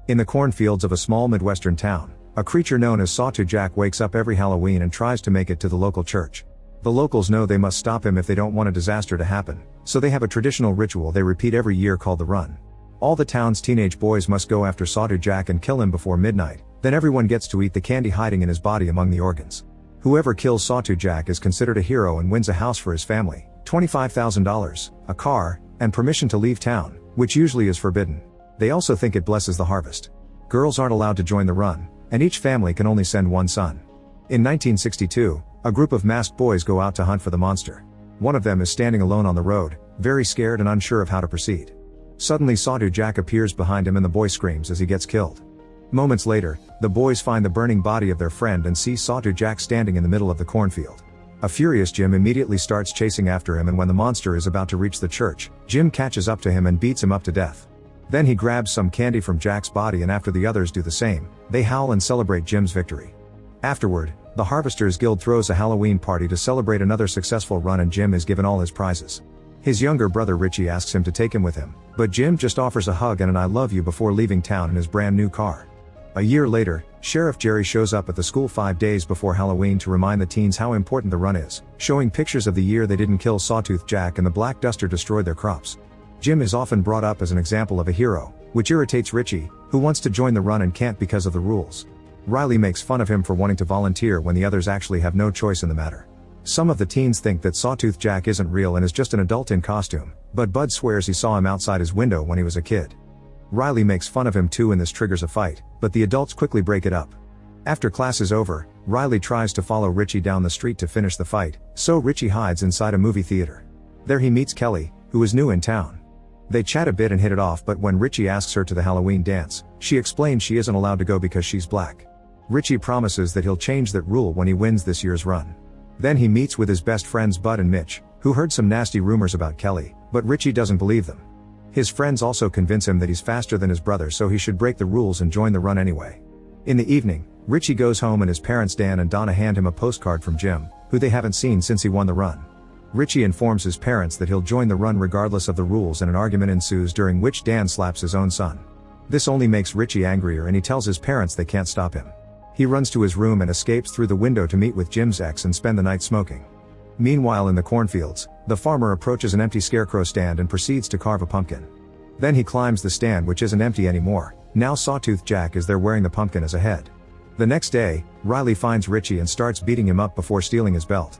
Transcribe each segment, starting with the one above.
In the cornfields of a small Midwestern town, a creature known as Sawtooth Jack wakes up every Halloween and tries to make it to the local church. The locals know they must stop him if they don't want a disaster to happen, so they have a traditional ritual they repeat every year called the Run. All the town's teenage boys must go after Sawtooth Jack and kill him before midnight, then everyone gets to eat the candy hiding in his body among the organs. Whoever kills Sawtooth Jack is considered a hero and wins a house for his family, $25,000, a car, and permission to leave town, which usually is forbidden. They also think it blesses the harvest. Girls aren't allowed to join the run, and each family can only send one son. In 1962, a group of masked boys go out to hunt for the monster. One of them is standing alone on the road, very scared and unsure of how to proceed. Suddenly Sawtooth Jack appears behind him and the boy screams as he gets killed. Moments later, the boys find the burning body of their friend and see Sawtooth Jack standing in the middle of the cornfield. A furious Jim immediately starts chasing after him, and when the monster is about to reach the church, Jim catches up to him and beats him up to death. Then he grabs some candy from Jack's body, and after the others do the same, they howl and celebrate Jim's victory. Afterward, the Harvesters Guild throws a Halloween party to celebrate another successful run, and Jim is given all his prizes. His younger brother Richie asks him to take him with him, but Jim just offers a hug and an "I love you" before leaving town in his brand new car. A year later, Sheriff Jerry shows up at the school 5 days before Halloween to remind the teens how important the run is, showing pictures of the year they didn't kill Sawtooth Jack and the Black Duster destroyed their crops. Jim is often brought up as an example of a hero, which irritates Richie, who wants to join the run and can't because of the rules. Riley makes fun of him for wanting to volunteer when the others actually have no choice in the matter. Some of the teens think that Sawtooth Jack isn't real and is just an adult in costume, but Bud swears he saw him outside his window when he was a kid. Riley makes fun of him too, and this triggers a fight, but the adults quickly break it up. After class is over, Riley tries to follow Richie down the street to finish the fight, so Richie hides inside a movie theater. There he meets Kelly, who is new in town. They chat a bit and hit it off, but when Richie asks her to the Halloween dance, she explains she isn't allowed to go because she's black. Richie promises that he'll change that rule when he wins this year's run. Then he meets with his best friends Bud and Mitch, who heard some nasty rumors about Kelly, but Richie doesn't believe them. His friends also convince him that he's faster than his brother, so he should break the rules and join the run anyway. In the evening, Richie goes home and his parents Dan and Donna hand him a postcard from Jim, who they haven't seen since he won the run. Richie informs his parents that he'll join the run regardless of the rules, and an argument ensues during which Dan slaps his own son. This only makes Richie angrier, and he tells his parents they can't stop him. He runs to his room and escapes through the window to meet with Jim's ex and spend the night smoking. Meanwhile, in the cornfields, the farmer approaches an empty scarecrow stand and proceeds to carve a pumpkin. Then he climbs the stand, which isn't empty anymore. Now Sawtooth Jack is there wearing the pumpkin as a head. The next day, Riley finds Richie and starts beating him up before stealing his belt.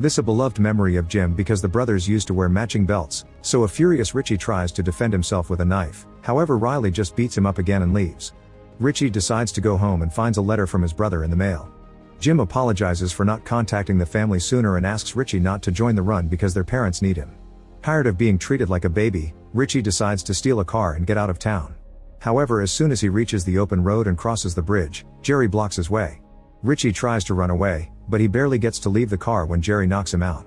This a beloved memory of Jim because the brothers used to wear matching belts, so a furious Richie tries to defend himself with a knife. However, Riley just beats him up again and leaves. Richie decides to go home and finds a letter from his brother in the mail. Jim apologizes for not contacting the family sooner and asks Richie not to join the run because their parents need him. Tired of being treated like a baby, Richie decides to steal a car and get out of town. However, as soon as he reaches the open road and crosses the bridge, Jerry blocks his way. Richie tries to run away, but he barely gets to leave the car when Jerry knocks him out.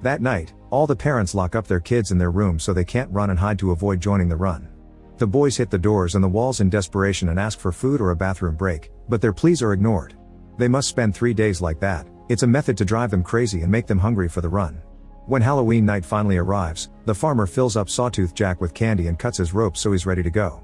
That night, all the parents lock up their kids in their room so they can't run and hide to avoid joining the run. The boys hit the doors and the walls in desperation and ask for food or a bathroom break, but their pleas are ignored. They must spend 3 days like that. It's a method to drive them crazy and make them hungry for the run. When Halloween night finally arrives, the farmer fills up Sawtooth Jack with candy and cuts his rope so he's ready to go.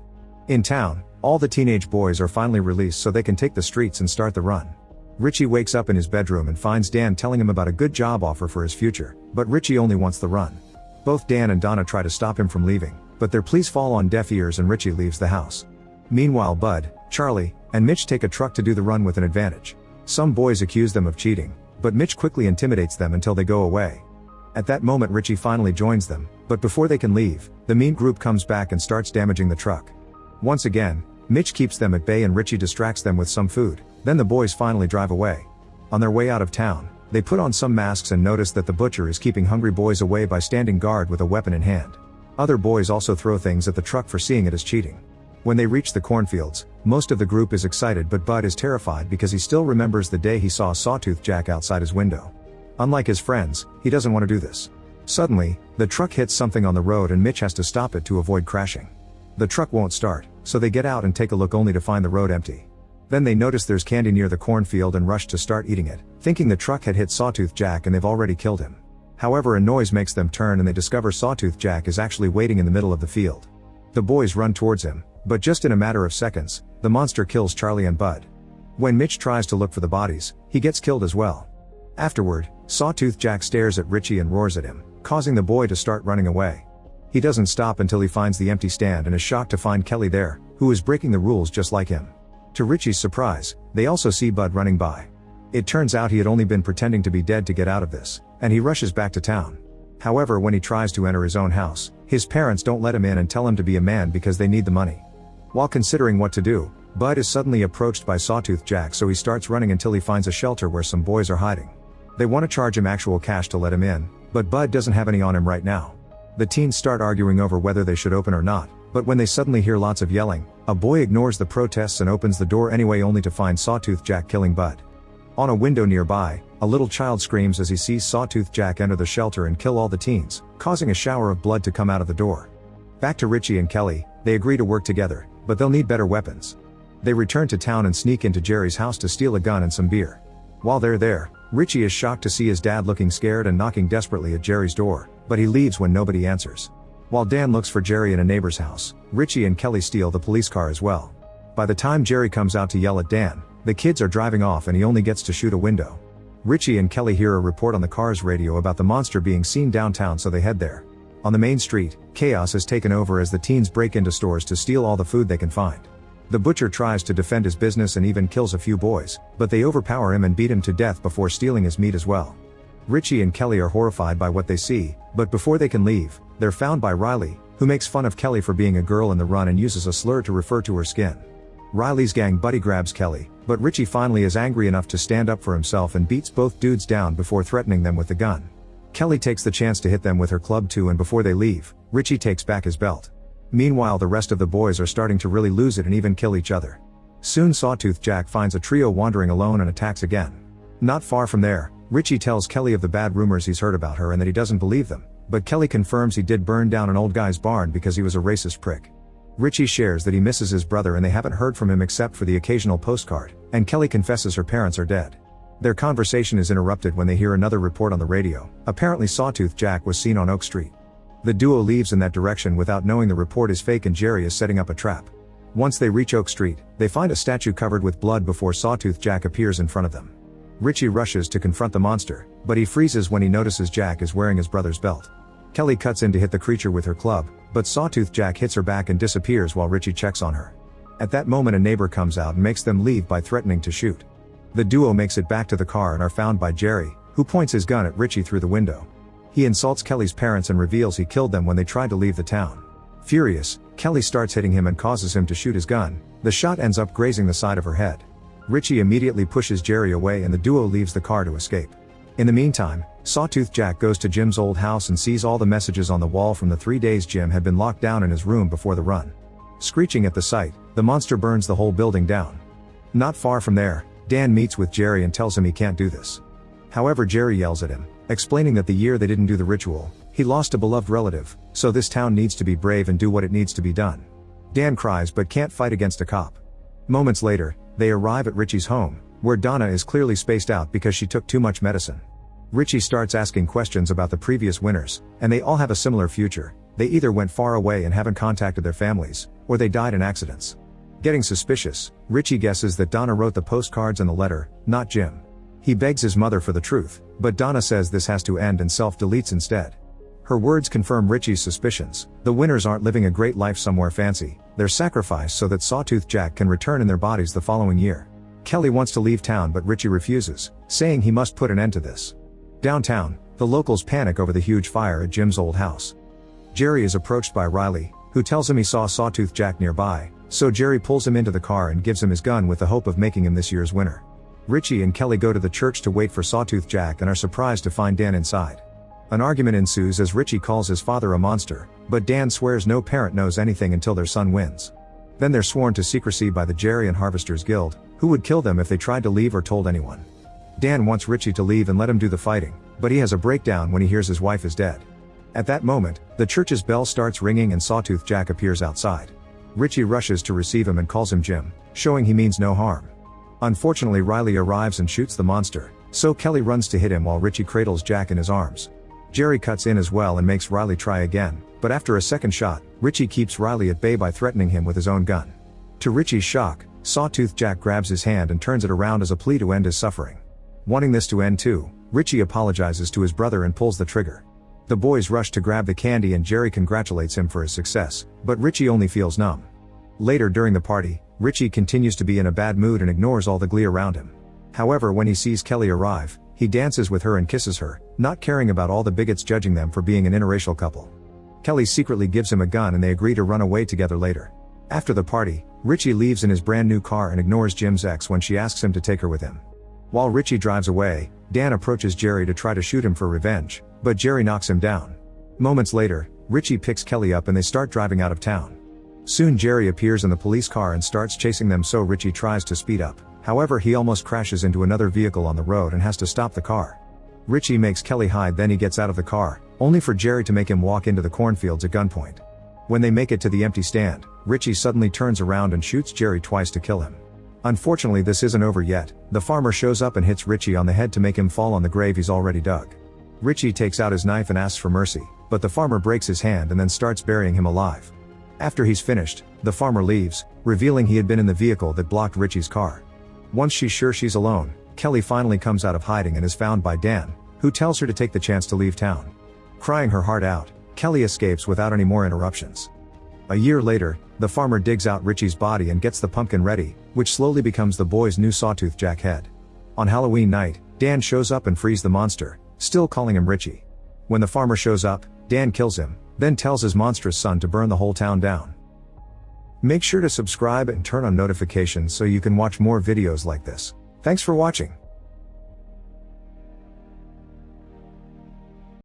In town, all the teenage boys are finally released so they can take the streets and start the run. Richie wakes up in his bedroom and finds Dan telling him about a good job offer for his future, but Richie only wants the run. Both Dan and Donna try to stop him from leaving, but their pleas fall on deaf ears and Richie leaves the house. Meanwhile, Bud, Charlie, and Mitch take a truck to do the run with an advantage. Some boys accuse them of cheating, but Mitch quickly intimidates them until they go away. At that moment, Richie finally joins them, but before they can leave, the mean group comes back and starts damaging the truck. Once again, Mitch keeps them at bay and Richie distracts them with some food. Then the boys finally drive away. On their way out of town, they put on some masks and notice that the butcher is keeping hungry boys away by standing guard with a weapon in hand. Other boys also throw things at the truck for seeing it as cheating. When they reach the cornfields, most of the group is excited, but Bud is terrified because he still remembers the day he saw Sawtooth Jack outside his window. Unlike his friends, he doesn't want to do this. Suddenly, the truck hits something on the road and Mitch has to stop it to avoid crashing. The truck won't start, so they get out and take a look only to find the road empty. Then they notice there's candy near the cornfield and rush to start eating it, thinking the truck had hit Sawtooth Jack and they've already killed him. However, a noise makes them turn and they discover Sawtooth Jack is actually waiting in the middle of the field. The boys run towards him, but just in a matter of seconds, The monster kills Charlie and Bud. When Mitch tries to look for the bodies, he gets killed as well. Afterward, Sawtooth Jack stares at Richie and roars at him, causing the boy to start running away. He doesn't stop until he finds the empty stand and is shocked to find Kelly there, who is breaking the rules just like him. To Richie's surprise, they also see Bud running by. It turns out he had only been pretending to be dead to get out of this, and he rushes back to town. However, when he tries to enter his own house, his parents don't let him in and tell him to be a man because they need the money. While considering what to do, Bud is suddenly approached by Sawtooth Jack, so he starts running until he finds a shelter where some boys are hiding. They want to charge him actual cash to let him in, but Bud doesn't have any on him right now. The teens start arguing over whether they should open or not, but when they suddenly hear lots of yelling, a boy ignores the protests and opens the door anyway, only to find Sawtooth Jack killing Bud. On a window nearby, a little child screams as he sees Sawtooth Jack enter the shelter and kill all the teens, causing a shower of blood to come out of the door. Back to Richie and Kelly, they agree to work together, but they'll need better weapons. They return to town and sneak into Jerry's house to steal a gun and some beer. While they're there, Richie is shocked to see his dad looking scared and knocking desperately at Jerry's door, but he leaves when nobody answers. While Dan looks for Jerry in a neighbor's house, Richie and Kelly steal the police car as well. By the time Jerry comes out to yell at Dan, the kids are driving off and he only gets to shoot a window. Richie and Kelly hear a report on the car's radio about the monster being seen downtown, so they head there. On the main street, chaos has taken over as the teens break into stores to steal all the food they can find. The butcher tries to defend his business and even kills a few boys, but they overpower him and beat him to death before stealing his meat as well. Richie and Kelly are horrified by what they see, but before they can leave, they're found by Riley, who makes fun of Kelly for being a girl in the run and uses a slur to refer to her skin. Riley's gang buddy grabs Kelly, but Richie finally is angry enough to stand up for himself and beats both dudes down before threatening them with the gun. Kelly takes the chance to hit them with her club too, and before they leave, Richie takes back his belt. Meanwhile, the rest of the boys are starting to really lose it and even kill each other. Soon Sawtooth Jack finds a trio wandering alone and attacks again. Not far from there, Richie tells Kelly of the bad rumors he's heard about her and that he doesn't believe them, but Kelly confirms he did burn down an old guy's barn because he was a racist prick. Richie shares that he misses his brother and they haven't heard from him except for the occasional postcard, and Kelly confesses her parents are dead. Their conversation is interrupted when they hear another report on the radio. Apparently Sawtooth Jack was seen on Oak Street. The duo leaves in that direction without knowing the report is fake and Jerry is setting up a trap. Once they reach Oak Street, they find a statue covered with blood before Sawtooth Jack appears in front of them. Richie rushes to confront the monster, but he freezes when he notices Jack is wearing his brother's belt. Kelly cuts in to hit the creature with her club, but Sawtooth Jack hits her back and disappears while Richie checks on her. At that moment, a neighbor comes out and makes them leave by threatening to shoot. The duo makes it back to the car and are found by Jerry, who points his gun at Richie through the window. He insults Kelly's parents and reveals he killed them when they tried to leave the town. Furious, Kelly starts hitting him and causes him to shoot his gun. The shot ends up grazing the side of her head. Richie immediately pushes Jerry away and the duo leaves the car to escape. In the meantime, Sawtooth Jack goes to Jim's old house and sees all the messages on the wall from the 3 days Jim had been locked down in his room before the run. Screeching at the sight, the monster burns the whole building down. Not far from there, Dan meets with Jerry and tells him he can't do this. However, Jerry yells at him, explaining that the year they didn't do the ritual, he lost a beloved relative, so this town needs to be brave and do what it needs to be done. Dan cries but can't fight against a cop. Moments later, they arrive at Richie's home, where Donna is clearly spaced out because she took too much medicine. Richie starts asking questions about the previous winners, and they all have a similar future. They either went far away and haven't contacted their families, or they died in accidents. Getting suspicious, Richie guesses that Donna wrote the postcards and the letter, not Jim. He begs his mother for the truth, but Donna says this has to end and self-deletes instead. Her words confirm Richie's suspicions. The winners aren't living a great life somewhere fancy, they're sacrificed so that Sawtooth Jack can return in their bodies the following year. Kelly wants to leave town but Richie refuses, saying he must put an end to this. Downtown, the locals panic over the huge fire at Jim's old house. Jerry is approached by Riley, who tells him he saw Sawtooth Jack nearby, so Jerry pulls him into the car and gives him his gun with the hope of making him this year's winner. Richie and Kelly go to the church to wait for Sawtooth Jack and are surprised to find Dan inside. An argument ensues as Richie calls his father a monster, but Dan swears no parent knows anything until their son wins. Then they're sworn to secrecy by the Jerry and Harvesters Guild, who would kill them if they tried to leave or told anyone. Dan wants Richie to leave and let him do the fighting, but he has a breakdown when he hears his wife is dead. At that moment, the church's bell starts ringing and Sawtooth Jack appears outside. Richie rushes to receive him and calls him Jim, showing he means no harm. Unfortunately, Riley arrives and shoots the monster, so Kelly runs to hit him while Richie cradles Jack in his arms. Jerry cuts in as well and makes Riley try again, but after a second shot, Richie keeps Riley at bay by threatening him with his own gun. To Richie's shock, Sawtooth Jack grabs his hand and turns it around as a plea to end his suffering. Wanting this to end too, Richie apologizes to his brother and pulls the trigger. The boys rush to grab the candy and Jerry congratulates him for his success, but Richie only feels numb. Later during the party, Richie continues to be in a bad mood and ignores all the glee around him. However, when he sees Kelly arrive, he dances with her and kisses her, not caring about all the bigots judging them for being an interracial couple. Kelly secretly gives him a gun and they agree to run away together later. After the party, Richie leaves in his brand new car and ignores Jim's ex when she asks him to take her with him. While Richie drives away, Dan approaches Jerry to try to shoot him for revenge, but Jerry knocks him down. Moments later, Richie picks Kelly up and they start driving out of town. Soon Jerry appears in the police car and starts chasing them, so Richie tries to speed up. However, he almost crashes into another vehicle on the road and has to stop the car. Richie makes Kelly hide, then he gets out of the car, only for Jerry to make him walk into the cornfields at gunpoint. When they make it to the empty stand, Richie suddenly turns around and shoots Jerry twice to kill him. Unfortunately, this isn't over yet. The farmer shows up and hits Richie on the head to make him fall on the grave he's already dug. Richie takes out his knife and asks for mercy, but the farmer breaks his hand and then starts burying him alive. After he's finished, the farmer leaves, revealing he had been in the vehicle that blocked Richie's car. Once she's sure she's alone, Kelly finally comes out of hiding and is found by Dan, who tells her to take the chance to leave town. Crying her heart out, Kelly escapes without any more interruptions. A year later, the farmer digs out Richie's body and gets the pumpkin ready, which slowly becomes the boys' new Sawtooth Jack head. On Halloween night, Dan shows up and frees the monster, still calling him Richie. When the farmer shows up, Dan kills him, then tells his monstrous son to burn the whole town down. Make sure to subscribe and turn on notifications so you can watch more videos like this. Thanks for watching.